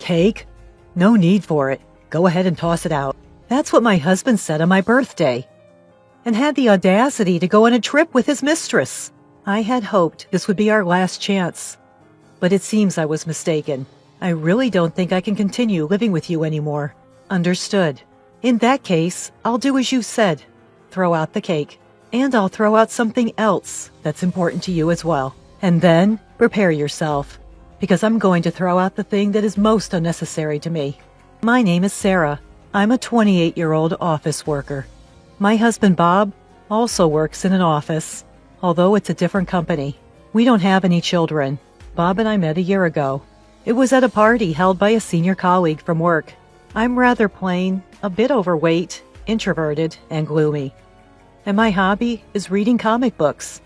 Cake? No need for it. Go ahead and toss it out. That's what my husband said on my birthday. And had the audacity to go on a trip with his mistress. I had hoped this would be our last chance. But it seems I was mistaken. I really don't think I can continue living with you anymore. Understood. In that case, I'll do as you said. Throw out the cake. And I'll throw out something else that's important to you as well. And then, prepare yourself. Because I'm going to throw out the thing that is most unnecessary to me. My name is Sarah. I'm a 28-year-old office worker. My husband Bob also works in an office, although it's a different company. We don't have any children. Bob and I met a year ago. It was at a party held by a senior colleague from work. I'm rather plain, a bit overweight, introverted, and gloomy. And my hobby is reading comic books.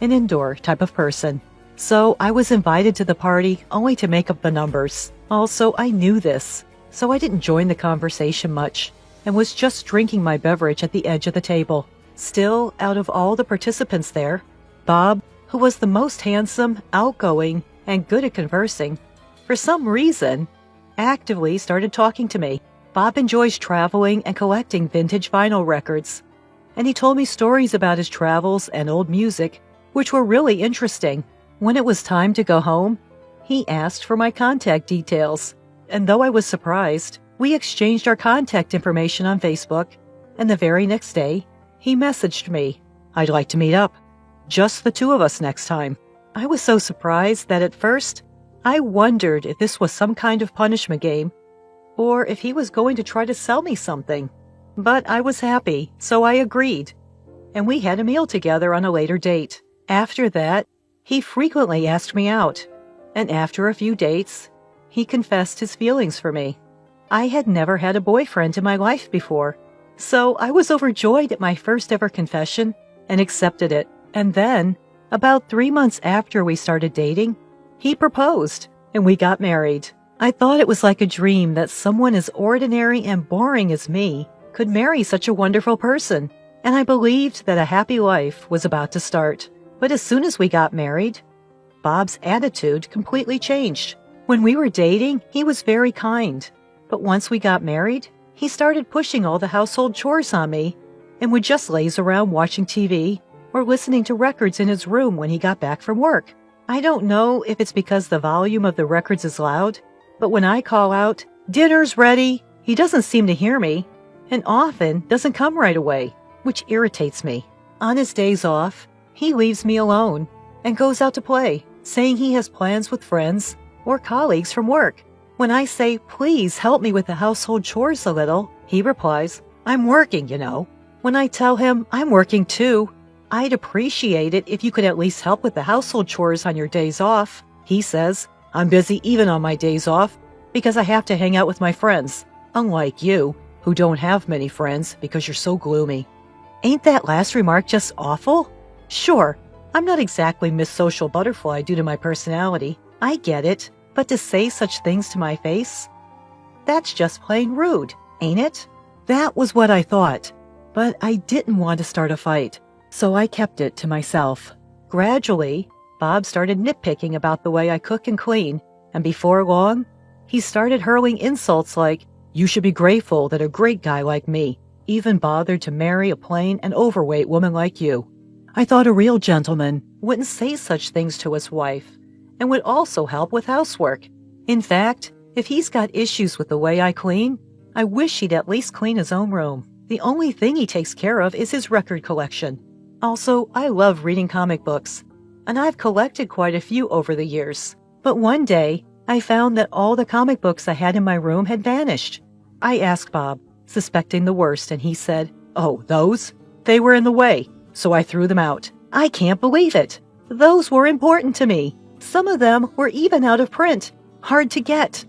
An indoor type of person. So I was invited to the party only to make up the numbers. Also, I knew this, so I didn't join the conversation much and was just drinking my beverage at the edge of the table. Still, out of all the participants there, Bob, who was the most handsome, outgoing, and good at conversing, for some reason, actively started talking to me. Bob enjoys traveling and collecting vintage vinyl records, and he told me stories about his travels and old music, which were really interesting. When it was time to go home, he asked for my contact details, and though I was surprised, we exchanged our contact information on Facebook, and the very next day, he messaged me, "I'd like to meet up. Just the two of us next time." I was so surprised that at first, I wondered if this was some kind of punishment game, or if he was going to try to sell me something. But I was happy, so I agreed, and we had a meal together on a later date. After that, he frequently asked me out, and after a few dates, he confessed his feelings for me. I had never had a boyfriend in my life before, so I was overjoyed at my first ever confession and accepted it. And then, about 3 months after we started dating, he proposed, and we got married. I thought it was like a dream that someone as ordinary and boring as me could marry such a wonderful person, and I believed that a happy life was about to start. But as soon as we got married, Bob's attitude completely changed. When we were dating, he was very kind. But once we got married, he started pushing all the household chores on me and would just laze around watching TV or listening to records in his room when he got back from work. I don't know if it's because the volume of the records is loud, but when I call out, "Dinner's ready," he doesn't seem to hear me and often doesn't come right away, which irritates me. On his days off, he leaves me alone and goes out to play, saying he has plans with friends or colleagues from work. When I say, "Please help me with the household chores a little," he replies, "I'm working, you know." When I tell him I'm working too, "I'd appreciate it if you could at least help with the household chores on your days off," he says, "I'm busy even on my days off because I have to hang out with my friends, unlike you, who don't have many friends because you're so gloomy." Ain't that last remark just awful? Sure, I'm not exactly Miss Social Butterfly due to my personality. I get it, but to say such things to my face? That's just plain rude, ain't it? That was what I thought, but I didn't want to start a fight, so I kept it to myself. Gradually, Bob started nitpicking about the way I cook and clean, and before long, he started hurling insults like, "You should be grateful that a great guy like me even bothered to marry a plain and overweight woman like you." I thought a real gentleman wouldn't say such things to his wife and would also help with housework. In fact, if he's got issues with the way I clean, I wish he'd at least clean his own room. The only thing he takes care of is his record collection. Also, I love reading comic books, and I've collected quite a few over the years. But one day, I found that all the comic books I had in my room had vanished. I asked Bob, suspecting the worst, and he said, "Oh, those? They were in the way, so I threw them out." I can't believe it. Those were important to me. Some of them were even out of print, hard to get.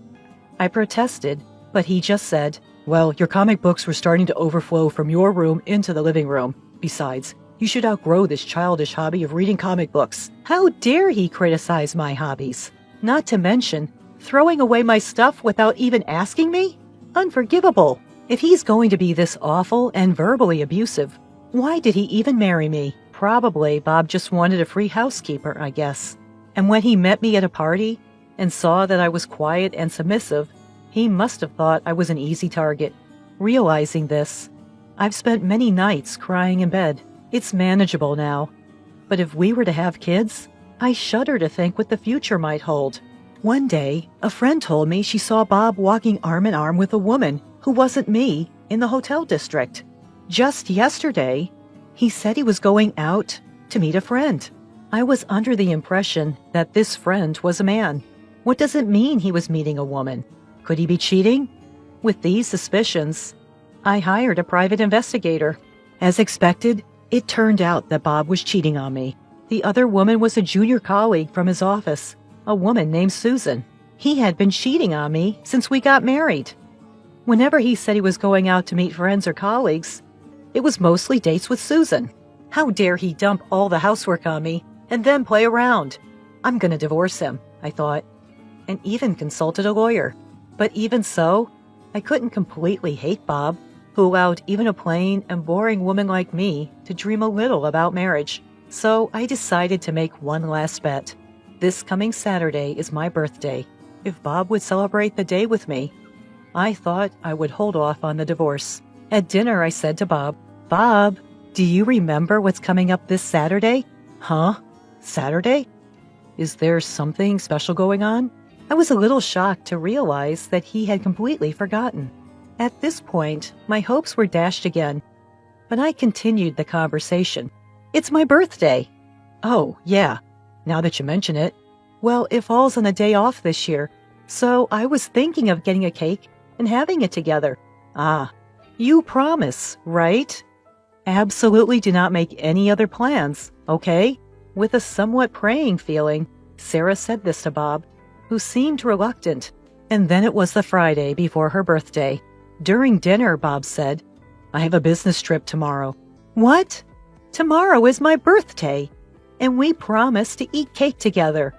I protested, but he just said, "Well, your comic books were starting to overflow from your room into the living room. Besides, you should outgrow this childish hobby of reading comic books." How dare he criticize my hobbies? Not to mention, throwing away my stuff without even asking me? Unforgivable. If he's going to be this awful and verbally abusive, why did he even marry me? Probably Bob just wanted a free housekeeper, I guess. And when he met me at a party, and saw that I was quiet and submissive, he must have thought I was an easy target. Realizing this, I've spent many nights crying in bed. It's manageable now. But if we were to have kids, I shudder to think what the future might hold. One day, a friend told me she saw Bob walking arm in arm with a woman who wasn't me in the hotel district. Just yesterday, he said he was going out to meet a friend. I was under the impression that this friend was a man. What does it mean he was meeting a woman? Could he be cheating? With these suspicions, I hired a private investigator. As expected, it turned out that Bob was cheating on me. The other woman was a junior colleague from his office, a woman named Susan. He had been cheating on me since we got married. Whenever he said he was going out to meet friends or colleagues, it was mostly dates with Susan. How dare he dump all the housework on me and then play around? I'm going to divorce him, I thought, and even consulted a lawyer. But even so, I couldn't completely hate Bob, who allowed even a plain and boring woman like me to dream a little about marriage. So I decided to make one last bet. This coming Saturday is my birthday. If Bob would celebrate the day with me, I thought I would hold off on the divorce. At dinner, I said to Bob, "Bob, do you remember what's coming up this Saturday?" "Huh? Saturday? Is there something special going on?" I was a little shocked to realize that he had completely forgotten. At this point, my hopes were dashed again, but I continued the conversation. "It's my birthday." "Oh, yeah, now that you mention it. Well, it falls on a day off this year, so I was thinking of getting a cake and having it together." "Ah, you promise, right?" "Absolutely do not make any other plans, okay?" With a somewhat praying feeling, Sarah said this to Bob, who seemed reluctant. And then it was the Friday before her birthday. During dinner, Bob said, "I have a business trip tomorrow." "What? Tomorrow is my birthday, and we promised to eat cake together.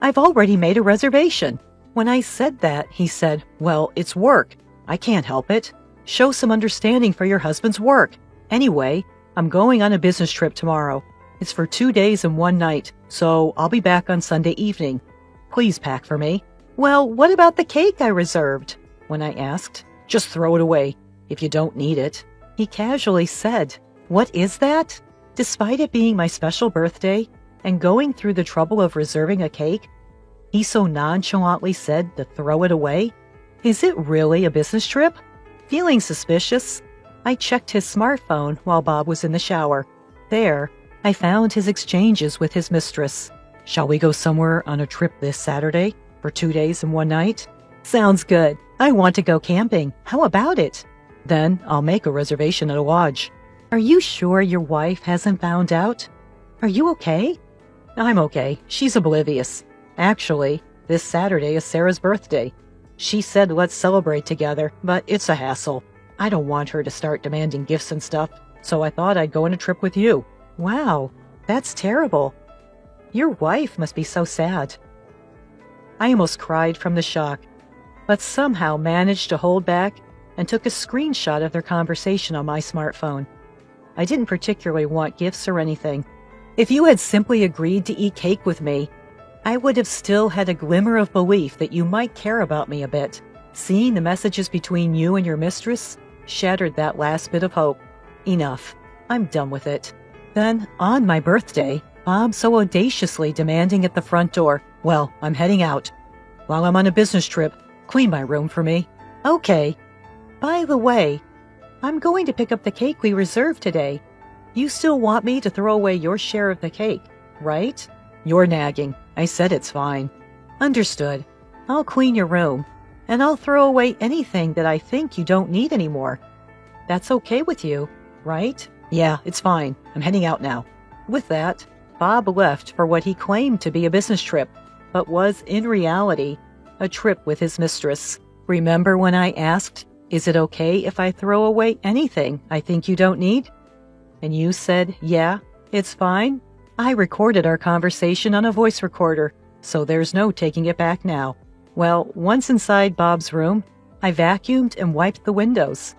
I've already made a reservation." When I said that, he said, "Well, it's work. I can't help it. Show some understanding for your husband's work. Anyway, I'm going on a business trip tomorrow. It's for 2 days and 1 night, so I'll be back on Sunday evening. Please pack for me." "Well, what about the cake I reserved?" When I asked, "Just throw it away if you don't need it." He casually said, "What is that?" Despite it being my special birthday and going through the trouble of reserving a cake, he so nonchalantly said to throw it away. Is it really a business trip? Feeling suspicious, I checked his smartphone while Bob was in the shower. There, I found his exchanges with his mistress. "Shall we go somewhere on a trip this Saturday for 2 days and 1 night?" "Sounds good. I want to go camping. How about it?" "Then I'll make a reservation at a lodge." "Are you sure your wife hasn't found out? Are you okay?" "I'm okay. She's oblivious. Actually, this Saturday is Sarah's birthday. She said let's celebrate together, but it's a hassle. I don't want her to start demanding gifts and stuff, so I thought I'd go on a trip with you." "Wow, that's terrible. Your wife must be so sad." I almost cried from the shock, but somehow managed to hold back and took a screenshot of their conversation on my smartphone. I didn't particularly want gifts or anything. If you had simply agreed to eat cake with me, I would have still had a glimmer of belief that you might care about me a bit. Seeing the messages between you and your mistress shattered that last bit of hope. Enough. I'm done with it. Then, on my birthday, Bob so audaciously demanding at the front door, "Well, I'm heading out. While I'm on a business trip, clean my room for me." "Okay. By the way, I'm going to pick up the cake we reserved today. You still want me to throw away your share of the cake, right?" "You're nagging. I said it's fine." "Understood. I'll clean your room, and I'll throw away anything that I think you don't need anymore. That's okay with you, right?" "Yeah, it's fine. I'm heading out now." With that, Bob left for what he claimed to be a business trip, but was in reality a trip with his mistress. Remember when I asked, "Is it okay if I throw away anything I think you don't need?" And you said, "Yeah, it's fine"? I recorded our conversation on a voice recorder, so there's no taking it back now. Well, once inside Bob's room, I vacuumed and wiped the windows.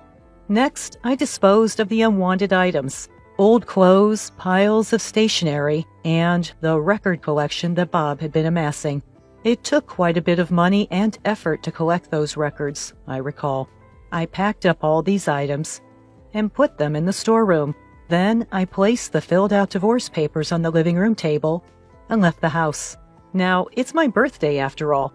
Next, I disposed of the unwanted items, old clothes, piles of stationery, and the record collection that Bob had been amassing. It took quite a bit of money and effort to collect those records, I recall. I packed up all these items and put them in the storeroom. Then I placed the filled-out divorce papers on the living room table and left the house. Now, it's my birthday after all.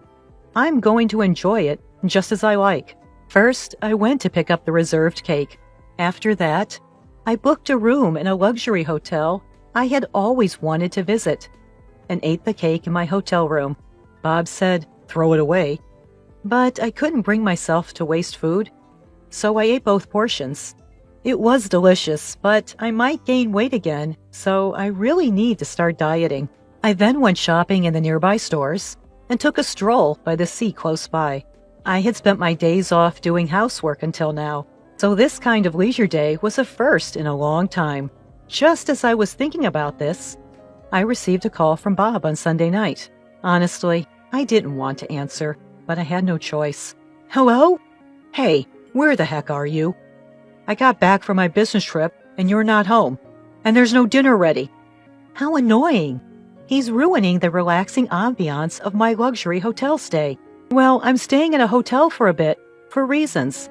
I'm going to enjoy it just as I like. First, I went to pick up the reserved cake. After that, I booked a room in a luxury hotel I had always wanted to visit and ate the cake in my hotel room. Bob said, "Throw it away." But I couldn't bring myself to waste food, so I ate both portions. It was delicious, but I might gain weight again, so I really need to start dieting. I then went shopping in the nearby stores and took a stroll by the sea close by. I had spent my days off doing housework until now, so this kind of leisure day was a first in a long time. Just as I was thinking about this, I received a call from Bob on Sunday night. Honestly, I didn't want to answer, but I had no choice. "Hello? Hey, where the heck are you? I got back from my business trip, and you're not home, and there's no dinner ready." How annoying. He's ruining the relaxing ambiance of my luxury hotel stay. Well, I'm staying in a hotel for a bit, for reasons.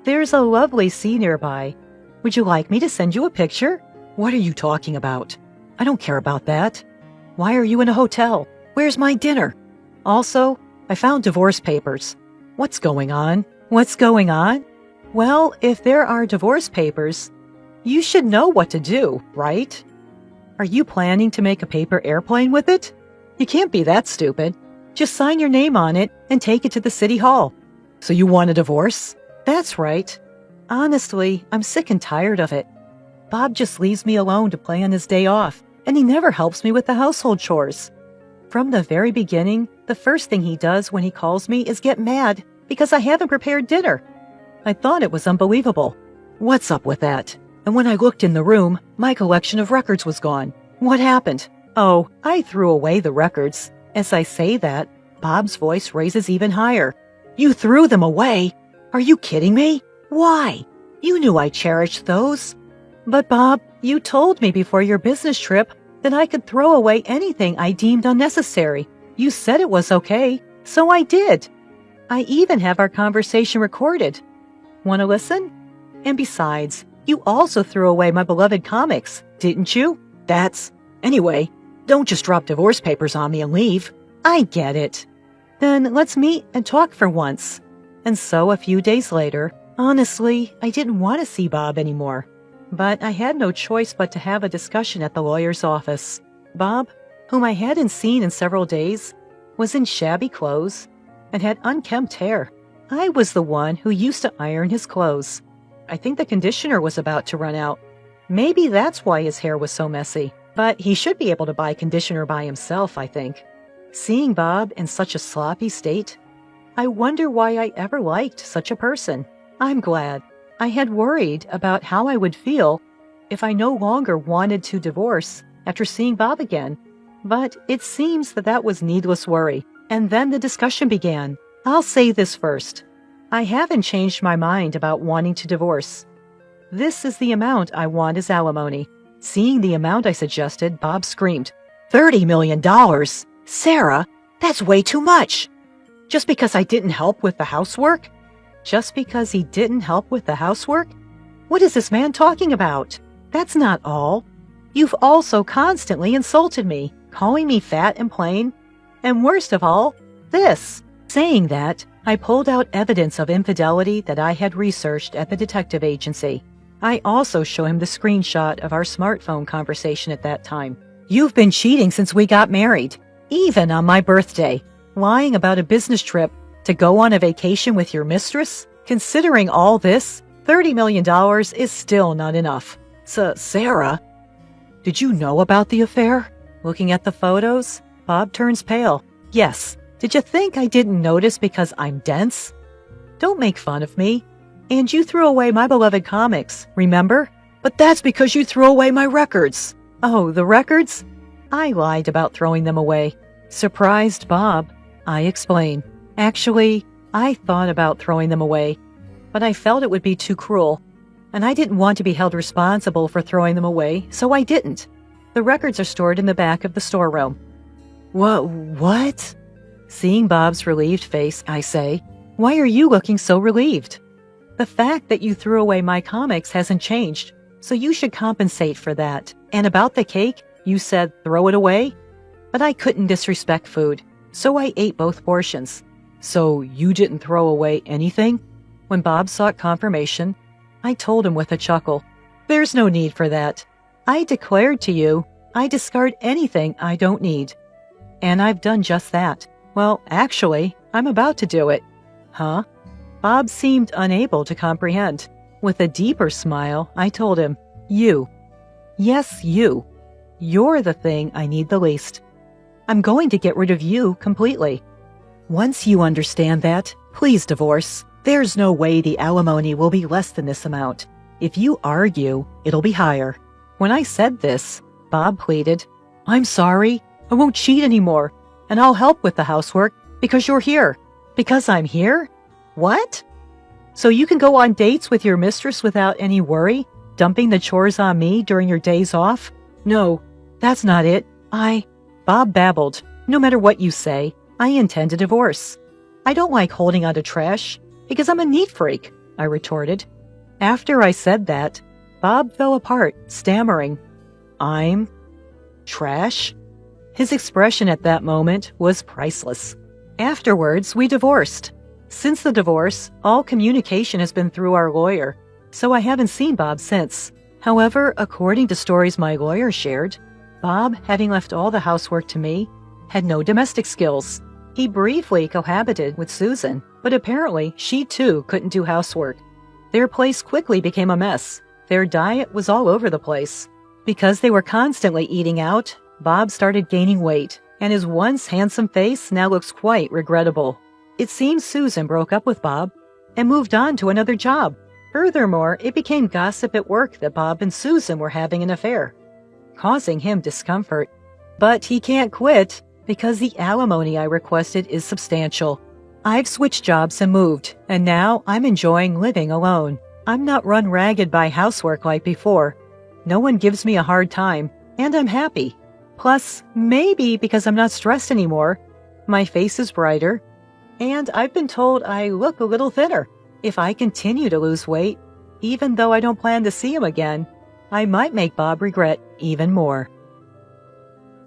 There's a lovely sea nearby. Would you like me to send you a picture? What are you talking about? I don't care about that. Why are you in a hotel? Where's my dinner? Also, I found divorce papers. What's going on? What's going on? Well, if there are divorce papers, you should know what to do, right? Are you planning to make a paper airplane with it? You can't be that stupid. Just sign your name on it and take it to the city hall. So you want a divorce? That's right. Honestly, I'm sick and tired of it. Bob just leaves me alone to play on his day off, and he never helps me with the household chores. From the very beginning, the first thing he does when he calls me is get mad because I haven't prepared dinner. I thought it was unbelievable. What's up with that? And when I looked in the room, my collection of records was gone. What happened? Oh, I threw away the records. As I say that, Bob's voice raises even higher. You threw them away? Are you kidding me? Why? You knew I cherished those. But Bob, you told me before your business trip that I could throw away anything I deemed unnecessary. You said it was okay, so I did. I even have our conversation recorded. Want to listen? And besides, you also threw away my beloved comics, didn't you? Anyway, don't just drop divorce papers on me and leave. I get it. Then let's meet and talk for once. And so a few days later, honestly, I didn't want to see Bob anymore. But I had no choice but to have a discussion at the lawyer's office. Bob, whom I hadn't seen in several days, was in shabby clothes and had unkempt hair. I was the one who used to iron his clothes. I think the conditioner was about to run out. Maybe that's why his hair was so messy. But he should be able to buy conditioner by himself, I think. Seeing Bob in such a sloppy state, I wonder why I ever liked such a person. I'm glad. I had worried about how I would feel if I no longer wanted to divorce after seeing Bob again. But it seems that was needless worry. And then the discussion began. I'll say this first. I haven't changed my mind about wanting to divorce. This is the amount I want as alimony. Seeing the amount I suggested, Bob screamed, $30 million? Sarah, that's way too much. Just because I didn't help with the housework? Just because he didn't help with the housework? What is this man talking about? That's not all. You've also constantly insulted me, calling me fat and plain. And worst of all, this. Saying that, I pulled out evidence of infidelity that I had researched at the detective agency. I also show him the screenshot of our smartphone conversation at that time. You've been cheating since we got married, even on my birthday, lying about a business trip to go on a vacation with your mistress? Considering all this, $30 million is still not enough. So, Sarah, did you know about the affair? Looking at the photos, Bob turns pale. Yes. Did you think I didn't notice because I'm dense? Don't make fun of me. And you threw away my beloved comics, remember? But that's because you threw away my records. Oh, the records? I lied about throwing them away. Surprised Bob, I explain. Actually, I thought about throwing them away, but I felt it would be too cruel, and I didn't want to be held responsible for throwing them away, so I didn't. The records are stored in the back of the storeroom. What? Seeing Bob's relieved face, I say, "Why are you looking so relieved?" "The fact that you threw away my comics hasn't changed, so you should compensate for that. And about the cake, you said throw it away?" But I couldn't disrespect food, so I ate both portions. "So you didn't throw away anything?" When Bob sought confirmation, I told him with a chuckle, "There's no need for that. I declared to you, I discard anything I don't need. And I've done just that. Well, actually, I'm about to do it." "Huh?" Bob seemed unable to comprehend. With a deeper smile, I told him, "You. Yes, you. You're the thing I need the least. I'm going to get rid of you completely. Once you understand that, please divorce. There's no way the alimony will be less than this amount. If you argue, it'll be higher." When I said this, Bob pleaded, "I'm sorry. I won't cheat anymore, and I'll help with the housework because you're here." "Because I'm here? What? So you can go on dates with your mistress without any worry, dumping the chores on me during your days off?" "No, that's not it. Bob babbled, "No matter what you say, I intend a divorce. I don't like holding on to trash because I'm a neat freak," I retorted. After I said that, Bob fell apart, stammering, "I'm trash?" His expression at that moment was priceless. Afterwards, we divorced. Since the divorce, all communication has been through our lawyer, so I haven't seen Bob since. However, according to stories my lawyer shared, Bob, having left all the housework to me, had no domestic skills. He briefly cohabited with Susan, but apparently she too couldn't do housework. Their place quickly became a mess. Their diet was all over the place. Because they were constantly eating out, Bob started gaining weight, and his once handsome face now looks quite regrettable. It seems Susan broke up with Bob and moved on to another job. Furthermore, it became gossip at work that Bob and Susan were having an affair, causing him discomfort. But he can't quit because the alimony I requested is substantial. I've switched jobs and moved, and now I'm enjoying living alone. I'm not run ragged by housework like before. No one gives me a hard time, and I'm happy. Plus, maybe because I'm not stressed anymore, my face is brighter, and I've been told I look a little thinner. If I continue to lose weight, even though I don't plan to see him again, I might make Bob regret even more.